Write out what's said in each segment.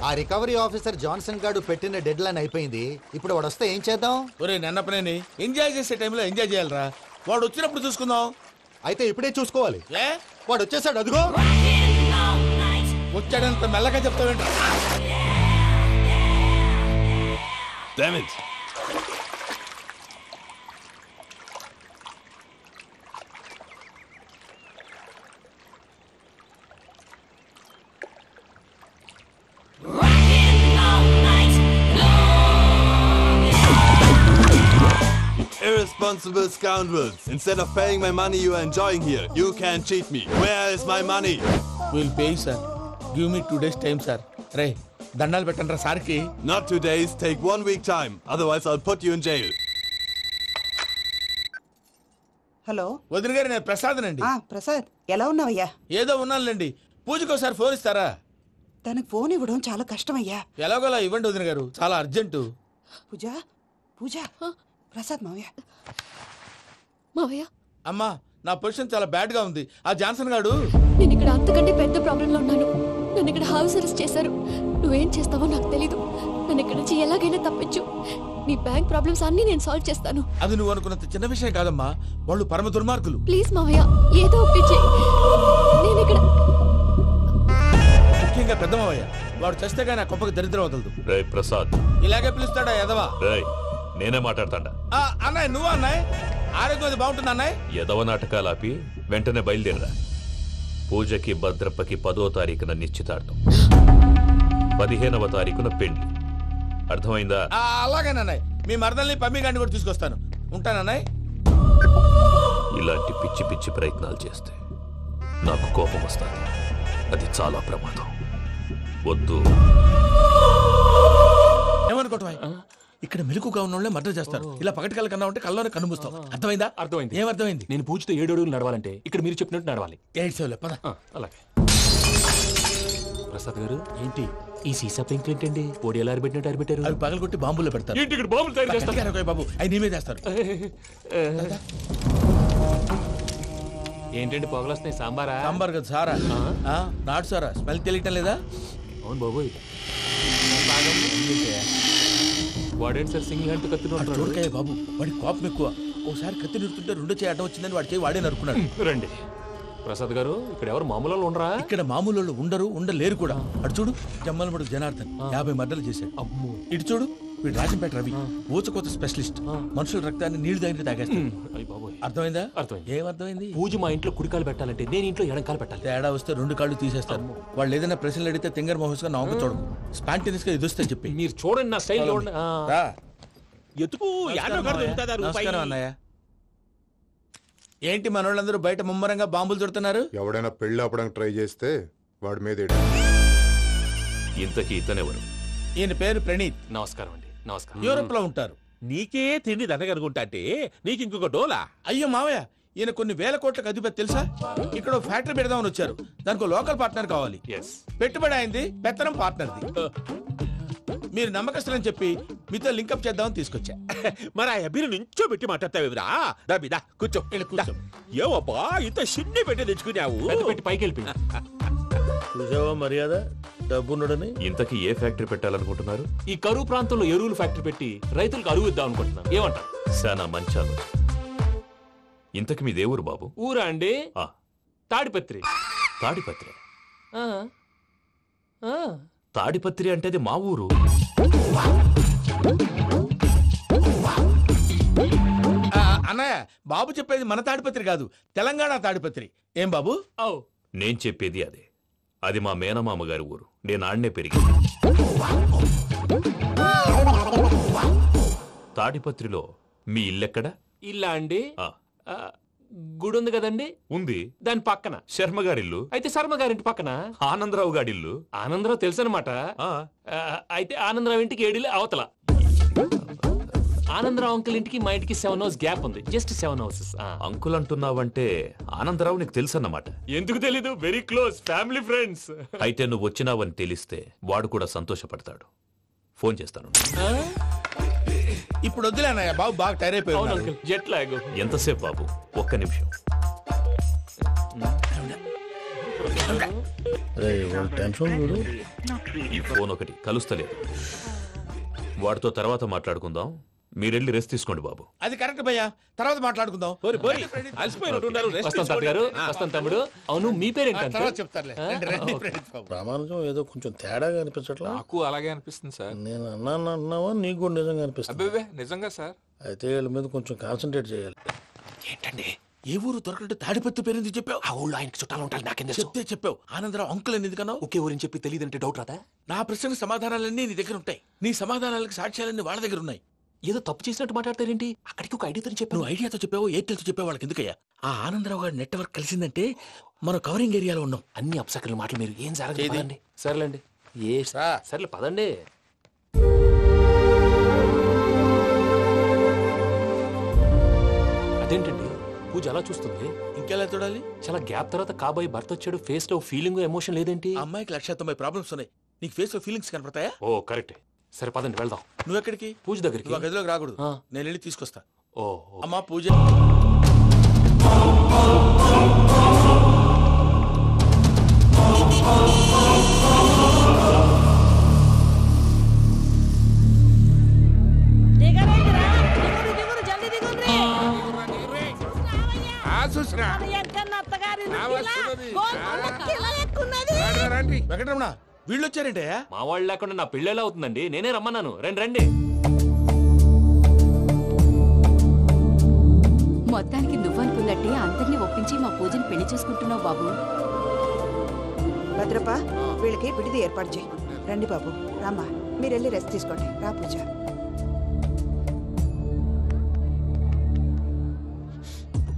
ఆ recovery officer Johnson గారు పెట్టిన డెడ్ లైన్ అయిపోయింది. ఇప్పుడు వాడు వస్తే ఏం చేద్దాం? ఒరే నన్నపనేని ఎంజాయ్ చేసే టైంలో ఎంజాయ్ చేయాలరా. వాడు వచ్చినప్పుడు చూసుకుందాం. అయితే ఇప్పుడే చూసుకోవాలి. ఏ వాడు వచ్చేసాడు, అదిగో. వచ్చాడంత మెల్లగా చెప్తావేంట్రా? Damn it. Irresponsible scoundrels. Instead of paying my money you are enjoying here, you can't cheat me. Where is my money? We'll pay, sir. Give me 2 days time, sir. రే దండాలు పెట్టండి రా సార్కి. Not 2 days, take 1 week time. Otherwise I'll put you in jail. Hello వదిన గారు, నేను ప్రసాదనండి. ప్రసాద్, ఎలా ఉన్నావయ్యా? ఏదో ఉన్నానులేండి. పూజకి ఒకసారి ఫోన్ ఇస్తారా? తనకు ఫోన్ ఇవ్వడం చాలా కష్టమయ్యా. ఎలాగోలా ఇవ్వండి వదిన గారు, చాలా అర్జెంటు. పూజ పూజ, ప్రసాద్ మావయ్య. మావయ్య, అమ్మా నా పొజిషన్ చాలా బ్యాడ్ గా ఉంది. ఆ జాన్సన్ గాడు. నేను ఇక్కడ అంతకంటే పెద్ద ప్రాబ్లం లో ఉన్నాను. నన్ను ఇక్కడ హౌస్ అరెస్ట్ చేశారు. నువ్వేం చేస్తావో నాకు తెలీదు. నన్ను ఇక్కడ నుంచి ఎలాగైనా తప్పించు. నీ బ్యాంక్ ప్రాబ్లమ్స్ అన్ని నేను సాల్వ్ చేస్తాను. అది నువ్వు అనుకున్నంత చిన్న విషయం కాదమ్మా. వాళ్ళు పరమ దుర్మార్గులు. ప్లీజ్ మావయ్య, ఏదో ఒకటి చెయ్యి. నేను ఇక్కడ ముఖ్యంగా పెద్దమావయ్య, వాడు చేస్తే గానీ ఆ కొంపకి దరిద్రం వదలదు. రేయ్ ప్రసాద్, ఇలాగే పిలుస్తాడా ఎదవా? రేయ్ నేనే మాట్లాడతాడా? అన్నయ్య నువ్వు అన్నయ్య, ఆరోగ్యం అది బాగుంటుంది అన్నయ్య. ఎదవ నాటకాలు ఆపి వెంటనే బయలుదేరరా. పూజకి భద్రప్పకి 10వ తారీఖున నిశ్చితార్థం, 15వ తారీఖున పెళ్లి. అర్థమైందా? అలాగేనన్నయ్య. మీ మరదల్ని పమ్మి గాండి కూడా తీసుకొస్తాను. ఉంటానన్నయ్య. ఇలాంటి పిచ్చి పిచ్చి ప్రయత్నాలు చేస్తే నాకు కోపం వస్తుంది. అది చాలా ప్రమాదం. వద్దు. ఏమనుకోవటం? ఇక్కడ మెలకుగా ఉన్న వాళ్ళే మర్డర్ చేస్తారు. ఇలా పగటి కళ్ళ కన్నా ఉంటే కళ్ళలోనే కనుమూస్తాం. అర్థమైందా? అర్థమైంది. ఏమర్థమైంది? నేను పూజతో 7 అడుగులు నడవాలంటే ఇక్కడ మీరు చెప్పినట్టు నడవాలి. 8 సేవలే పద. అలాగే. ప్రసాద్ గారు, ఏంటి ఈ సీసా పెంకులు ఏంటండి? ఓడి ఎలా అరబెట్టినట్టు అరబెట్టారు? అవి పగలగొట్టి బాంబుల్లో పెడతారు. ఏంటి ఇక్కడ బాంబులు తయారు చేస్తారు? బాబు అవి నీవే చేస్తారు. ఏంటండి పొగలొస్తాయి? సాంబారా? సాంబార్ కదా సారా. నాటు సారా. స్మెల్ తెలియటం లేదా? అవును బాబోయ్. వాడేంటి సార్ సింగిల్ హ్యాండ్ కత్తి చూడకాయ బాబు, వాడి కోపం ఎక్కువ. ఒకసారి కత్తి నిరుతుంటే 2 చేయి అడ్డం వచ్చిందని వాడి చేయి వాడే నరుకున్నాడు. రండి ప్రసాద్ గారు, ఇక్కడ ఎవరు మామూలు ఉండరా? ఇక్కడ మామూలు ఉండరు, ఉండలేరు కూడా. అటు చూడు, జమ్మలమడు జనార్దన్ 50 మర్డర్లు చేశాడు. అమ్మో. ఇటు చూడు, వీడు రాజంపేట రవి ఊచకోత స్పెషలిస్ట్. మనుషుల రక్తాన్ని నీళ్లు దగ్గర తాగేస్తాడు. అర్థమైందా? అర్థమైంది. ఏమర్థమైంది? పూజ మా ఇంట్లో కుడికాలు పెట్టాలంటే నేను ఇంట్లో ఎడంకాలు పెట్టాలి. తేడా వస్తే 2 కాళ్ళు తీసేస్తారు. వాళ్ళు ఏదైనా ప్రశ్నలు అడిగితే తింగర్ మహోస్ గా నవ్వు చూడకు. స్పాంటినియస్ గా ఎదుస్తే చెప్పి. మీరు చూడండి నా స్టైల్ చూడండి. నమస్కారం అన్నయ్య. ఏంటి మనోళ్ళందరూ బయట ముమ్మరంగా బాంబులు చుడుతున్నారు? ఎవడైనా పెళ్లి ఆపడానికి ట్రై చేస్తే వాడి మీద ఇంతకీ ఇతనెవరు? ఈయన పేరు ప్రణీత్. నమస్కారం అండి. నమస్కారం. యూరోప్ లో ఉంటారు. నీకే తిండి దండగనుకుంటా అంటే నీకు ఇంకొక డోలా? అయ్యో మావయ్య, ఈయన కొన్ని వేల కోట్లకు అధిపతి తెలుసా? ఇక్కడ ఫ్యాక్టరీ పెడదామని వచ్చారు. దానికి లోకల్ పార్ట్నర్ కావాలి. పెట్టుబడి అయింది, పెత్తనం పార్ట్నర్ది. మీరు నమ్మకస్తులని చెప్పి మీతో లింకప్ చేద్దామని తీసుకొచ్చా. మరి ఆ అబ్బిని నుంచో పెట్టి మాట్లాడతావురా? దాబిదా కూర్చో. ఏవబ్బా ఇంత సిన్ని పెట్టి తెచ్చుకున్నావు? పెట్టి పైకి వెళ్ళి చూసావా మర్యాద డబ్బున్నడని. ఇంతకీ ఏ ఫ్యాక్టరీ పెట్టాలనుకుంటున్నారు? ఈ కరువు ప్రాంతంలో ఎరువులు ఫ్యాక్టరీ పెట్టి రైతులకు అరువు ఇద్దాం అనుకుంటున్నాను. ఏమంటారు? శానా మంచాలు. ఇంతకి మీ దేవురు బాబు? ఊరా అండి? తాడిపత్రి. తాడిపత్రి? తాడిపత్రి అంటే అది మా ఊరు. అన్నయ్య, బాబు చెప్పేది మన తాడిపత్రి కాదు, తెలంగాణ తాడిపత్రి. ఏం బాబు? నేను చెప్పేది అదే. అది మా మేనమామ గారి ఊరు. నేను ఆడనే పెరిగింది. తాడిపత్రిలో మీ ఇల్లెక్కడ? ఇల్లా అండి? గుడి ఉంది కదండి? ఉంది. దాని పక్కన శర్మ గారిల్లు. అయితే శర్మ గారింటి పక్కన ఆనందరావు గారిల్లు. ఆనందరావు తెలుసు అనమాట. అయితే ఆనందరావు ఇంటికి 7 ఇల్లు అవతల. ఆనందరావు అంకుల్ ఇంటికి మా ఇంటికి 7 హౌస్ గ్యాప్ ఉంది. Just 7 houses. అంకుల్ అంటున్నావంటే ఆనందరావు నీకు తెలుసు అన్నమాట. ఎందుకు తెలీదు? Very close family friends. అయితే నువ్వు వచ్చినావని తెలిస్తే వాడు కూడా సంతోషపడతాడు. ఫోన్ చేస్తాను. ఇప్పుడు వద్దులే అన్నయ్య, బాబు బాగా టైర్ అయిపోయాడు. Jet lag. ఎంతసేపు బాబు? 1 నిమిషం. ఈ ఫోన్ ఒకటి కలుస్తలేదు. వాడితో తర్వాత మాట్లాడుకుందాం. మీరెళ్ళి రెస్ట్ తీసుకోండి బాబు. అది కరెక్ట్ భయ్యా, తర్వాత మాట్లాడుకుందాం. అలసిపోయినట్టున్నారు. rest వస్తాం తాత గారు, వస్తాం తమ్ముడు. అవును మీ పేరేంటి? తర్వాత చెప్తారులే. రండి, ప్రణీత్ బాబు. ప్రామాణికం ఏదో కొంచెం తేడాగా అనిపించట్లా. నాకు అలాగే అనిపిస్తుంది సార్. నేను అన్నావా నీకు కూడా నిజంగా అనిపిస్తుంది? అబ్బే నిజంగా సార్. అయితే వీళ్ళ మీద కొంచెం కాన్సన్ట్రేట్ చేయాలి. ఏంటండి ఏ ఊరు దొరకట్టు తాడిపత్రి పేరు ఎందుకు చెప్పావు? ఆ ఊళ్ళో ఆయనకి చుట్టాలు ఉంటారు, నాకేం తెలుసు? చెప్తే చెప్పావు. ఆనందరావు అంకుల్ అని ఎందుకన్నావు? ఒకే ఊరిని చెప్పి తెలియదంటే డౌట్ రాదా? నా ప్రశ్నకు సమాధానాలన్నీ నీ దగ్గర ఉంటాయి. నీ సమాధానాలకు సాక్ష్యాలన్నీ వాళ్ళ దగ్గర ఉన్నాయి. ఏదో తప్పు చేసినట్టు మాట్లాడతారేంటి? అక్కడికి ఒక ఐడియాతో చెప్పాను. నువ్వు ఐడియాతో చెప్పావు, ఎయిర్టెల్తో చెప్పావు, వాళ్ళకి ఎందుకయ్యా? ఆ ఆనందరావు గారి నెట్వర్క్ కలిసిందంటే మనం కవరింగ్ ఏరియాలో ఉన్నాం. అన్ని అప్సకల మాటలు మీరు ఏం జరగదండి. సర్లేండి. సర్లే పదండి. అదేంటండి పూజ అలా చూస్తుంది? ఇంకెలా చూడాలి? చాలా గ్యాప్ తర్వాత కాబోయే భర్త వచ్చాడు, ఫేస్ లో ఫీలింగ్ ఎమోషన్ లేదేంటి? ఆ అమ్మాయికి 190 ప్రాబ్లమ్స్ ఉన్నాయి. నీకు ఫేస్ లో ఫీలింగ్స్ కనపడతాయా? ఓ కరెక్ట్. సరే పదండి వెళ్దాం. నువ్వు ఎక్కడికి? పూజ దగ్గరికి. నువ్వు ఆ గదిలోకి రాకూడదు. ఆ. నేను వెళ్ళి తీసుకొస్తా. ఓ అమ్మా పూజ. వెంకటరమణ వీళ్ళు వచ్చారంటయ్యా? మా వాళ్ళు లేకుండా నా పెళ్ళేలా అవుతుందండి? నేనే రమ్మన్నాను. రండి రండి. మొత్తానికి నువ్వనుకున్నట్టే అందరినీ ఒప్పించి మా పూజని పెళ్లి చేసుకుంటున్నావు బాబు. భద్రప్ప వీళ్ళకి విడిది ఏర్పాటు చేయి. రండి బాబు, రామ్మా మీరు వెళ్ళి రెస్ట్ తీసుకోండి. రా పూజ.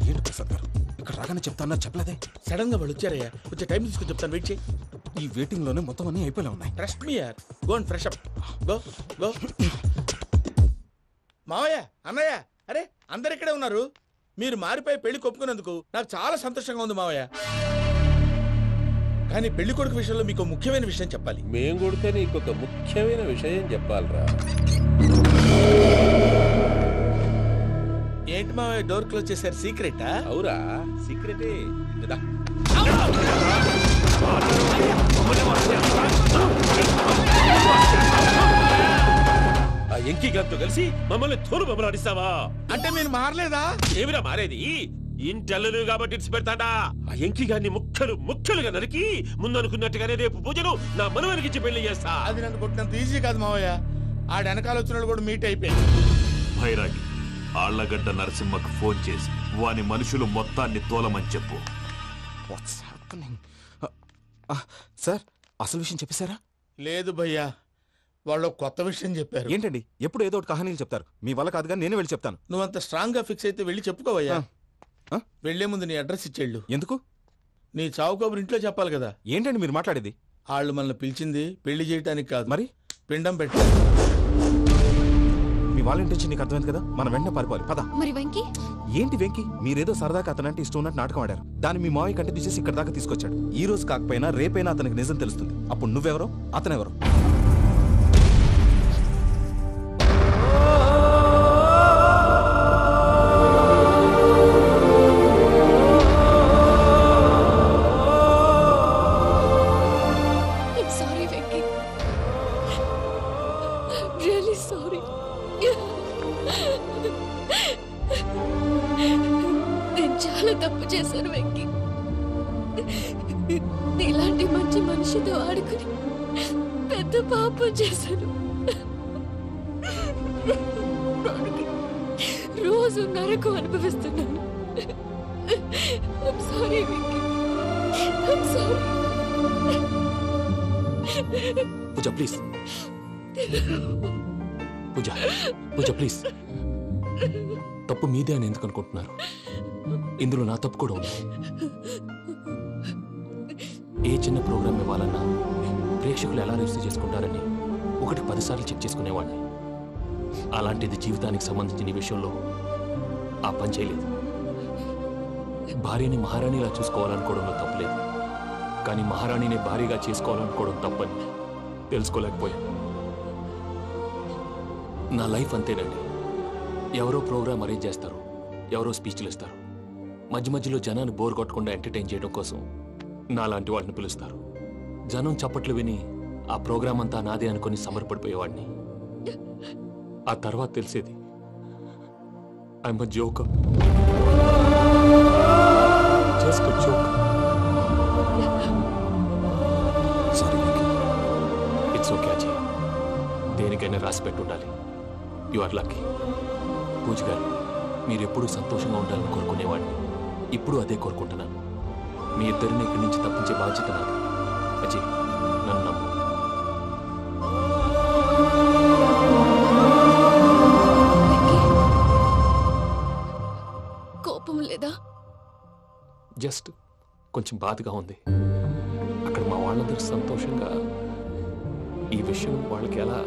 ఏంటి ప్రసాద్ గారు ఇక్కడ రాగానే చెప్తాను చెప్పలేదే? సడన్ గా వాళ్ళు వచ్చారయ్యా. కొంచెం టైం తీసుకొని చెప్తాను, వెయిట్ చేయి. ఈ వెయిటింగ్ లోనే మొత్తం అన్ని అయిపోయి ఉన్నాయి. ట్రస్ట్ మీ యార్. Go and fresh up. Go go. మావయ్య, అన్నయ్య, అరే అందరు ఇక్కడే ఉన్నారు. మీరు మారిపోయి పెళ్లి కొప్పుకున్నందుకు నాకు చాలా సంతోషంగా ఉంది మావయ్య. కానీ పెళ్లి కొడుకు విషయంలో మీకు ముఖ్యమైన విషయం చెప్పాలి. మేం కొడితే నీకు ఒక ముఖ్యమైన విషయం చెప్పాలరా. ఏంటి మావయ్య డోర్ క్లోజ్ చేశారు? సీక్రెటా? అవురా సీక్రెటే. ఆ ఎంకి గారితో కలిసి మమ్మల్ని తోలు బొమ్మలాడిస్తావా? అంటే మీరు మారలేదా? ఏమిరా మారేది? ఇంటల్లు కాబట్టి ఇడిచి పెడతాడా? ఆ ఎంకి గారిని ముక్కలుగా నరికి ముందనుకున్నట్టుగానే రేపు పూజను నా మనవనికిచ్చి పెళ్లి చేస్తా. అది నన్ను కొట్టినంత ఈజీ కాదు మావయ్య. ఆడ వెనకాల వచ్చిన కూడా మీట్ అయిపోయింది. భైరాగి ఆళ్లగడ్డ నరసింహకు ఫోన్ చేసి వాని మనుషులు మొత్తాన్ని తోలమని చెప్పు. సార్ అసలు విషయం చెప్పేశారా? లేదు భయ్యా, వాళ్ళు కొత్త విషయం చెప్పారు. ఏంటండి ఎప్పుడు ఏదో ఒకటి కహానీలు చెప్తారు. మీ వల్ల కాదుగా నేనే వెళ్ళి చెప్తాను. నువ్వంత స్ట్రాంగ్ గా ఫిక్స్ అయితే వెళ్ళి చెప్పుకోవయ్యా. వెళ్లే ముందు నీ అడ్రస్ ఇచ్చేళ్ళు. ఎందుకు? నీ చావు కబురు ఇంట్లో చెప్పాలి కదా. ఏంటండి మీరు మాట్లాడేది? వాళ్ళు మనల్ని పిలిచింది పెళ్లి చేయడానికి కాదు, మరి పిండం పెట్టారు. మీ వాళ్ళ ఇంటెన్షన్ నీకు అర్థమైంది కదా. మనం వెంటనే పారిపోవాలి. పద. మరి వెంకీ? ఏంటి వెంకీ? మీరేదో సరదాగా అతనంటే ఇష్టం ఉన్నట్టు నాటకం ఆడారు. దాన్ని మీ మావయ్య కంటే తీసేసి ఇక్కడ దాకా తీసుకొచ్చాడు. ఈ రోజు కాకపోయినా రేపైనా అతనికి నిజం తెలుస్తుంది. అప్పుడు నువ్వెవరో అతనెవరో. Sorry Venky, really sorry. నేను చాలా తప్పు చేశాను వెంకీ. ఇలాంటి మంచి మనిషితో ఆడుకుని పెద్ద పాపం చేశాను. రోజు నరకం అనుభవిస్తున్నాను. I'm sorry Venky, I'm sorry. Pooja please. Pooja please. తప్పు మీదే అని ఎందుకు అనుకుంటున్నారు? ఇందులో నా తప్పు కూడా ఉంది. ఏ చిన్న ప్రోగ్రామ్ ఇవ్వాలన్నా ప్రేక్షకులు ఎలా రిసీవ్ చేసుకుంటారని 1-10 సార్లు చెక్ చేసుకునేవాడిని. అలాంటిది జీవితానికి సంబంధించిన విషయంలో ఆ పని చేయలేదు. భార్యని మహారాణిలా చూసుకోవాలనుకోవడంలో తప్పులేదు, కానీ మహారాణిని భార్యగా చేసుకోవాలనుకోవడం తప్పని తెలుసుకోలేకపోయాను. నా లైఫ్ అంతేనండి. ఎవరో ప్రోగ్రామ్ అరేంజ్ చేస్తారు, ఎవరో స్పీచ్లు ఇస్తారు. మధ్య మధ్యలో జనాన్ని బోర్ కొట్టకుండా ఎంటర్టైన్ చేయడం కోసం నాలాంటి వాడిని పిలుస్తారు. జనం చప్పట్లు విని ఆ ప్రోగ్రాం అంతా నాదే అనుకుని సమర్పడిపోయేవాడిని. ఆ తర్వాత తెలిసేది I'm a joker. Just a joker. It's okay Ajay. దేనికైనా రాసి పెట్టి ఉండాలి. You are lucky. పూజ గారు, మీరెప్పుడూ సంతోషంగా ఉండాలని కోరుకునేవాడిని. ఇప్పుడు అదే కోరుకుంటున్నాను. మీ ఇద్దరిని ఇక్కడి నుంచి తప్పించే బాధ్యత నాది. అజయ్, నన్ను నమ్ము. కోపం లేదా? జస్ట్ కొంచెం బాధగా ఉంది. అక్కడ మా వాళ్ళందరూ సంతోషంగా ఈ విషయం వాళ్ళకి ఎలా.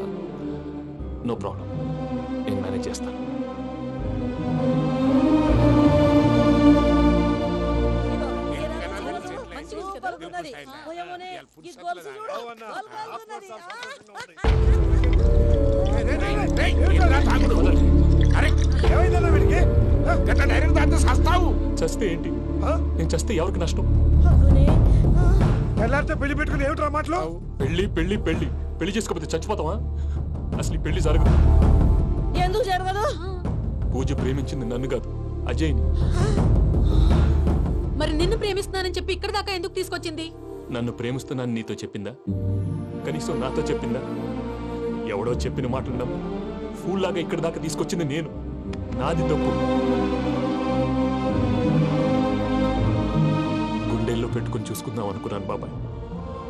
నో ప్రాబ్లం, నేను మేనేజ్ చేస్తాను. చస్తే ఏంటి? నేను చస్తే ఎవరికి నష్టం? పెళ్లి పెట్టుకుని ఏమిట్రా మాటలు? పెళ్లి పెళ్లి పెళ్లి పెళ్లి చేసుకోకపోతే చచ్చిపోతావా? అసలు ఈ పెళ్లి జరగదు. ఎందుకు జరగదు? పూజ ప్రేమించింది నన్ను కాదు, అజయ్ని. మరి నిన్ను ప్రేమిస్తున్నానని చెప్పి ఇక్కడ దాకా ఎందుకు తీసుకొచ్చింది? నన్ను ప్రేమిస్తున్నాను నీతో చెప్పిందా? కనీసం నాతో చెప్పిందా? ఎవడో చెప్పిన మాటలు నమ్ము ఫూల్ లాగా ఇక్కడ దాకా తీసుకొచ్చింది నేను. నాది తప్పు. గుండెల్లో పెట్టుకుని చూసుకుందాం అనుకున్నాను బాబాయ్.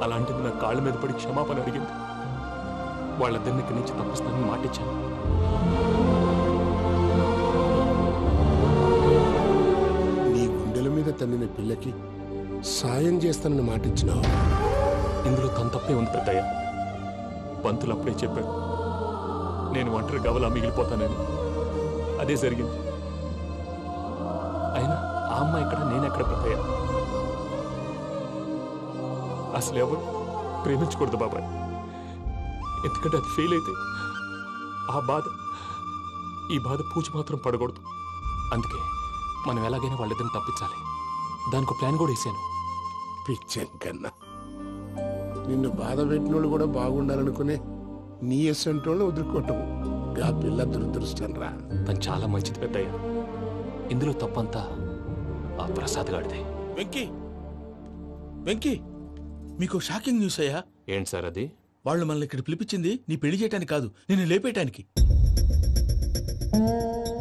అలాంటిది నా కాళ్ళ మీద పడి క్షమాపణ అడిగింది. వాళ్ళిద్దరిని ఇక్కడి నుంచి తప్పిస్తానని మాటిచ్చాను. నీ గుండెల మీద తన్నిన పిల్లకి సాయం చేస్తానని మాటిచ్చినావు. ఇందులో తన తప్పే ఉంది పెద్దయ్య. పంతులు అప్పుడే చెప్పాడు నేను ఒంటరి గవలా మిగిలిపోతానని. అదే జరిగింది. అయినా ఆ అమ్మ ఎక్కడ, నేనెక్కడ పెద్దయ్య? అసలు ఎవరు ప్రేమించకూడదు బాబాయ్. ఎందుకంటే అది ఫెయిల్ అయితే ఈ బాధ పూజ మాత్రం పడకూడదు. అందుకే మనం ఎలాగైనా వాళ్ళిద్దరిని తప్పించాలి. దానికి ప్లాన్ కూడా వేసాను. పిచ్చాను కన్నా నిన్ను బాధ పెట్టినోళ్ళు కూడా బాగుండాలనుకునే నీ ఎస్సంటోళ్ళు వదులుకోవటం ఆ పిల్ల దురదృష్టం రా. తను చాలా మంచిది పెద్దయ్య. ఇందులో తప్పంతా ఆ ప్రసాద్ గాడిదే. వెంకీ, వెంకీ, మీకు షాకింగ్ న్యూస్ అయ్యా. ఏంటి సార్ అది? వాళ్ళు మనల్ని ఇక్కడ పిలిపించింది నీ పెళ్లి చేయటానికి కాదు, నిన్ను లేపేయటానికి.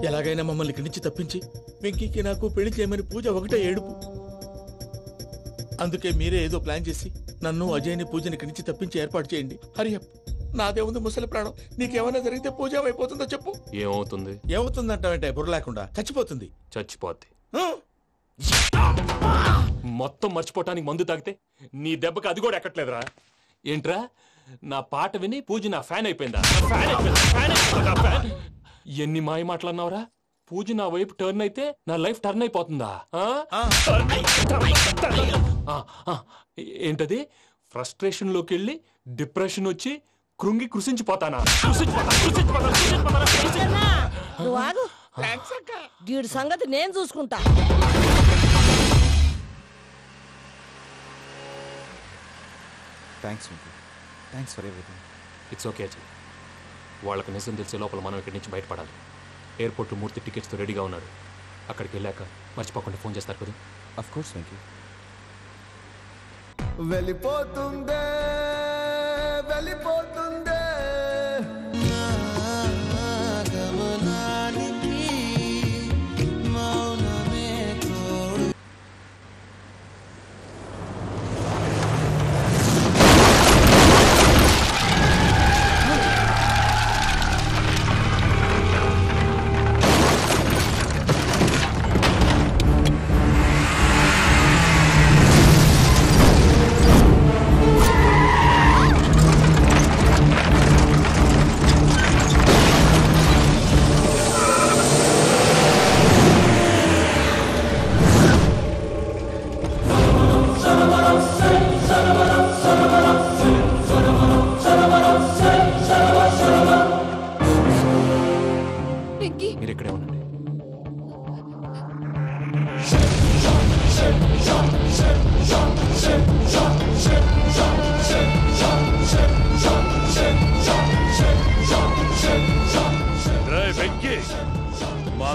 ఎలాగైనా మమ్మల్ని ఇక్కడి నుంచి తప్పించి వెంకీకి నాకు పెళ్లి చేయమని పూజ ఒకటే ఏడుపు. అందుకే మీరే ఏదో ప్లాన్ చేసి నన్ను అజయ్ని పూజని ఇక్కడి నుంచి తప్పించి ఏర్పాటు చేయండి. హరియప్. నాదే ఉంది ముసలి ప్రాణం. నీకేమైనా జరిగితే పూజ అయిపోతుందో చెప్పు. ఏమవుతుంది? ఏమవుతుందంటావంటే బుర్ర లేకుండా చచ్చిపోతుంది. చచ్చిపోద్ది. మొత్తం మర్చిపోవటానికి మందు తాగితే నీ దెబ్బకి అది కూడా ఎక్కట్లేదురా. ఏంట్రా, నా పాట విని పూజ నా ఫ్యాన్ అయిపోయిందా? ఎన్ని మాయ మాటలన్నావురా? పూజ నా వైపు టర్న్ అయితే నా లైఫ్ టర్న్ అయిపోతుందా? ఏంటది? ఫ్రస్ట్రేషన్ లోకి వెళ్ళి డిప్రెషన్ వచ్చి కృంగి కృషించిపోతానా? వీడి సంగతి నేను చూసుకుంటా. Thanks for everything. It's okay Ajay. వాళ్ళకి నిజం తెలిసే లోపల మనం ఇక్కడి నుంచి బయటపడాలి. ఎయిర్పోర్ట్ మూర్తి టికెట్స్తో రెడీగా ఉన్నాడు. అక్కడికి వెళ్ళాక మర్చిపోకుండా ఫోన్ చేస్తారు కదా. Of course Venky. వెళ్ళిపోతుందే వెళ్ళిపోతుందే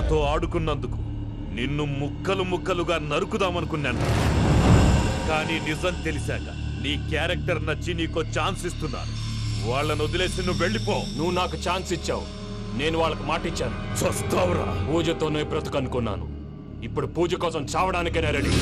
నాతో ఆడుకున్నందుకు నిన్ను ముక్కలు ముక్కలుగా నరుకుదామనుకున్నాను. కానీ నిజం తెలిసాక నీ క్యారెక్టర్ నచ్చి నీకో ఛాన్స్ ఇస్తున్నాను. వాళ్ళను వదిలేసి నువ్వు వెళ్ళిపో. నువ్వు నాకు ఛాన్స్ ఇచ్చావు, నేను వాళ్ళకి మాట ఇచ్చాను. చస్తావురా. పూజతోనే బ్రతుకనుకున్నాను, ఇప్పుడు పూజ కోసం చావడానికైనా రెడీ.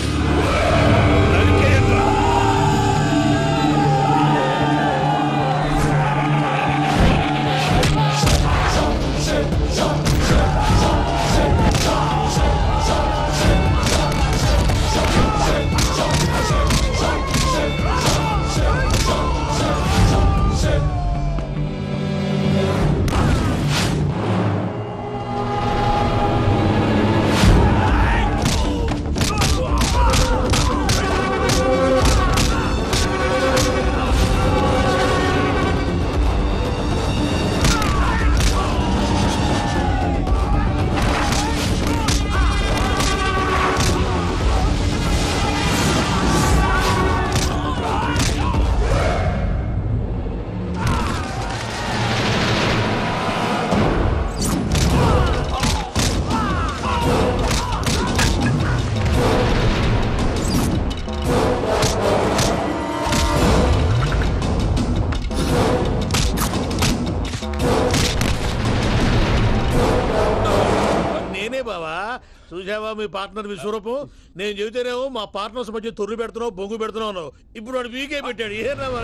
చూసావా మీ పార్ట్నర్ విశ్వరూపం? నేను చెబితేనేమో మా పార్ట్నర్స్ మధ్య తొర్రు పెడుతున్నావు, బొంగు పెడుతున్నావు అన్నావు. ఇప్పుడు వాడు వీకే పెట్టాడు. ఏ బావా,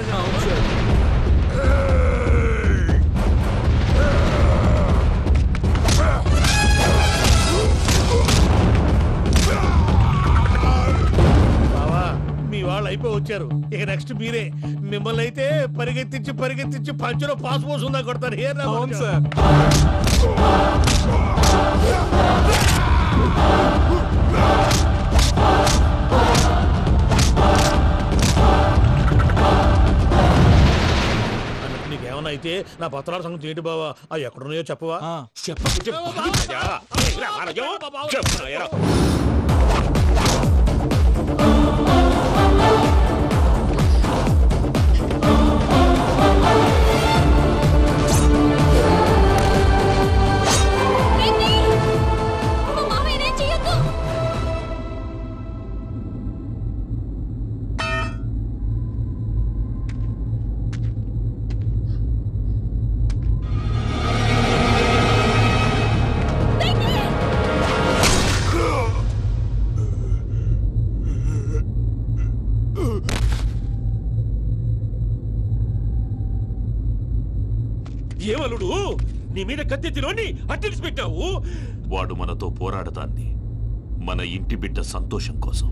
మీ వాళ్ళు అయిపోయి వచ్చారు, ఇక నెక్స్ట్ మీరే. మిమ్మల్ని అయితే పరిగెత్తించి పరిగెత్తించి పంచులో పాస్ పోసుందా కొడతారు. ఏ సార్ నీకేమన్నా అయితే నా పత్రాల సంగతి ఏంటి బావా? అవి ఎక్కడున్నాయో చెప్పవా? ఏమలుడు, నీ మీద కత్తెత్తిలోని అట్టెలిసి పెట్టావు. వాడు మనతో పోరాడతాన్ని మన ఇంటి బిడ్డ సంతోషం కోసం.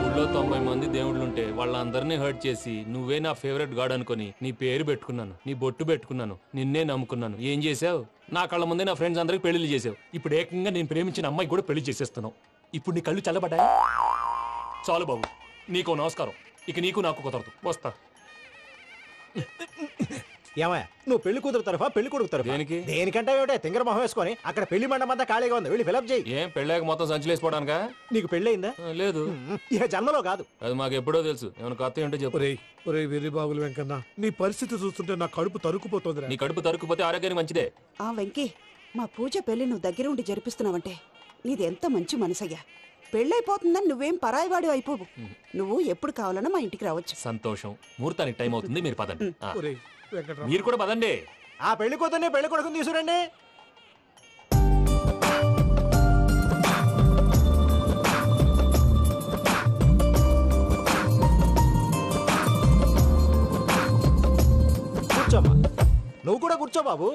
ఊళ్ళో 90 మంది దేవుళ్ళుంటే వాళ్ళందరినీ హర్ట్ చేసి నువ్వే నా ఫేవరెట్ గాడ్ అనుకుని నీ పేరు పెట్టుకున్నాను, నీ బొట్టు పెట్టుకున్నాను, నిన్నే నమ్ముకున్నాను. ఏం చేసావు? నా కళ్ళ ముందే నా ఫ్రెండ్స్ అందరికి పెళ్లి చేసావు. ఇప్పుడు ఏకంగా నేను ప్రేమించిన అమ్మాయి కూడా పెళ్లి చేసేస్తున్నావు. ఇప్పుడు నీ కళ్ళు చల్లబడ్డాయి. చాలు బాబు, నీకో నమస్కారం. ఇక నీకు నాకు కుదరదు, వస్తా. ఏమయ్యా, నువ్వు పెళ్లి కూతురు తరఫా పెళ్లి కొడుకు తరఫా? దేనికి? దేనికంటే ఏమిటే తింగర మొహం వేసుకొని అక్కడ పెళ్లి మండపం అంతా ఖాళీగా ఉంది, వెళ్ళి ఫిలప్ చేయి. ఏం పెళ్ళాక మొత్తం సంచులేసిపోవడానికా? నీకు పెళ్ళయిందా? లేదు. ఇక జన్మలో కాదు. అది మాకు ఎప్పుడో తెలుసు. ఏమైనా కొత్త ఏంటో చెప్పు. ఒరే వెర్రి బాగులు వెంకన్న, నీ పరిస్థితి చూస్తుంటే నా కడుపు తరుక్కుపోతుంది. నీ కడుపు తరుక్కుపోతే ఆరోగ్యానికి మంచిదే. ఆ వెంకీ, మా పూజ పెళ్లి నువ్వు దగ్గర ఉండి జరిపిస్తున్నావంటే నీది ఎంత మంచి మనసయ్యా. పెళ్ళైపోతుందని నువ్వేం పరాయివాడు అయిపోవు. నువ్వు ఎప్పుడు కావాలన్నా మా ఇంటికి రావచ్చు. సంతోషం. ముహూర్తానికి టైం అవుతుంది, మీరు పదండి. మీరు కూడా పదండి. ఆ పెళ్లి కూతుర్ని పెళ్లి కొడుకుని తీసుకురండి. కూర్చోమ్మా. నువ్వు కూడా కూర్చో బాబు.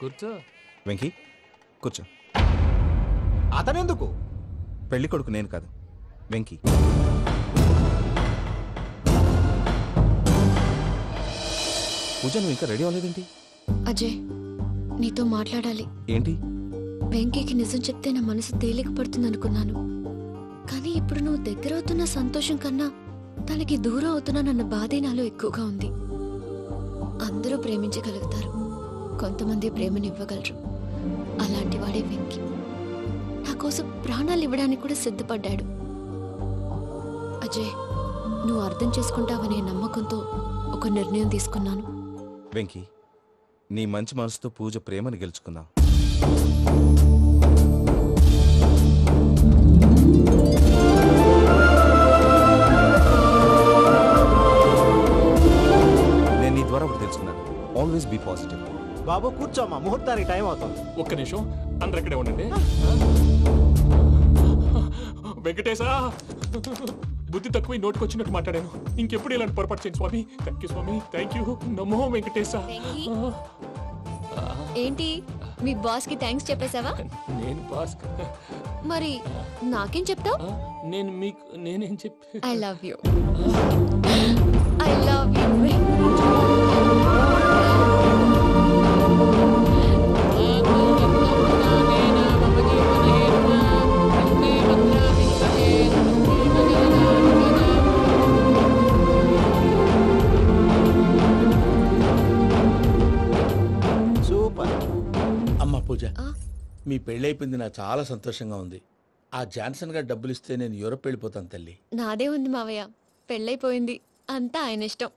కూర్చో. వెంకీ కూర్చో. అతనెందుకు? పెళ్లి కొడుకు నేను కాదు, వెంకీ. పూజ, నువ్వు ఇంకా రెడీ అవ్వలేదేంటి? అజయ్, నీతో మాట్లాడాలి. ఏంటి? వెంకీకి నిజం చెప్తే నా మనసు తేలిక పడుతుంది అనుకున్నాను. కానీ ఇప్పుడు నువ్వు దగ్గర అవుతున్న సంతోషం కన్నా తనకి దూరం అవుతున్నానన్న బాధే నాలో ఎక్కువగా ఉంది. అందరూ ప్రేమించగలుగుతారు, కొంతమంది ప్రేమనివ్వగలరు. అలాంటి వాడే వెంకీ. నా కోసం ప్రాణాలు ఇవ్వడానికి కూడా సిద్ధపడ్డాడు. అజయ్, నువ్వు అర్థం చేసుకుంటావనే నమ్మకంతో ఒక నిర్ణయం తీసుకున్నాను. వెంకీ, నీ మంచి మనసుతో పూజ ప్రేమని గెలుచుకుందాం. నేను నీ ద్వారా ఒకటి తెలుసుకున్నాను. Always be positive. బాబు కూర్చోమ్మా, ముహూర్తానికి టైం అవుతుంది. ఒక్క నిమిషం, అందరు ఇక్కడే ఉండండి. వెంకటేశా, బుద్ధి తక్కువ నోటికొచ్చినట్టు మాట్లాడాను. ఇంకెప్పుడు ఇలాంటి పొరపాటు చేయండి Swami. Thank you Swami, thank you. నమో వెంకటేశా. ఏంటి మీ బాస్ కి థ్యాంక్స్ చెప్పేశావా? నేను బాస్ మరి నాకేం చెప్తావు? నేను మీకు నేనేం చెప్పి I love you. I love you. Super. అమ్మ పూజ, మీ పెళ్ళైపోయింది నాకు చాలా సంతోషంగా ఉంది. ఆ జాన్సన్ గారు డబ్బులు ఇస్తే నేను యూరోప్ వెళ్ళిపోతాను తల్లి. నాదే ఉంది మావయ్య, పెళ్ళైపోయింది, అంతా ఆయన ఇష్టం.